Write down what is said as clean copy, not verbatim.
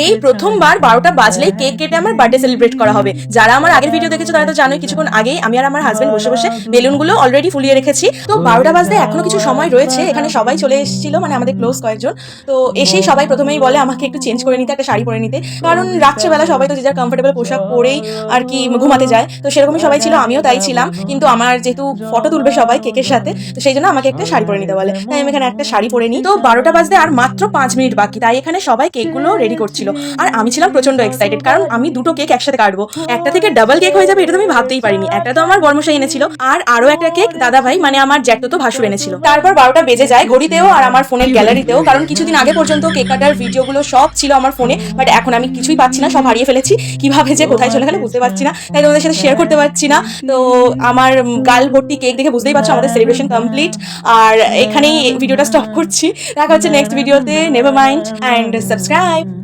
এই প্রথমবার 12টা বাজলেই কেক কেটে আমার বার্থডে সেলিব্রেট করা হবে। যারা আমার আগের ভিডিও দেখেছো তারা তো জানোই, কিছুক্ষণ আগেই আমি আর আমার হাজবেন্ড বসে বসে বেলুনগুলো অলরেডি ফুলিয়ে রেখেছি। তো 12টা বাজতে এখনো কিছু সময় রয়েছে। এখানে সবাই চলে এসেছিল, মানে আমাদের ক্লোজ কয়েকজন। তো এসেই সবাই প্রথমেই বলে আমাকে একটু চেঞ্জ করে নিতে, একটা শাড়ি পরে নিতে, কারণ রাত্রেবেলা সবাই তো যে যার কমফোর্টেবল পোশাক পরেই আর কি ঘুমাতে যায়। তো সেরকমই সবাই ছিল, আমিও তাই ছিলাম। কিন্তু আমার যেহেতু ফটো তুলবে সবাই কেকের সাথে, তো সেই জন্য আমাকে একটা শাড়ি পরে নিতে বলে, তাই আমি এখানে একটা শাড়ি পরে নিই। তো 12টা বাজতে আর মাত্র 5 মিনিট বাকি, তাই এখানে সবাই কেকগুলো রেডি করছিল। আর আমি ছিলাম প্রচন্ড এক্সাইটেড, কারণ আমি দুটো কেক একসাথে কাটবো। একটা থেকে ডাবল কেক হয়ে যাবে এটা তো আমি ভাবতেই পারিনি। একটা তো আমার বর্মশাই এনেছিল, আর আরো একটা কেক দাদা ভাই মানে আমার জ্যাঠতো তো ভাসুর এনেছিল। তারপর 12টা বেজে যায় ঘড়িতেও আর আমার ফোনের গ্যালারিতেও, কারণ কিছুদিন আগে পর্যন্ত কেক কাটার ভিডিওগুলো সব ছিল আমার ফোনে, বাট এখন আমি কিছুই পাচ্ছি না, সব হারিয়ে ফেলেছি। কিভাবে যে কোথায় চলে গেলে বুঝতে পারছি না, তাই তোমাদের সাথে শেয়ার করতে পারছি না। তো আমার গাল ভর্তি কেক দেখে বুঝতেই পারছো আমাদের সেলিব্রেশন কমপ্লিট। আর এখানেই ভিডিওটা স্টপ করছি। দেখা হচ্ছে নেক্সট ভিডিওতে। Never mind and subscribe.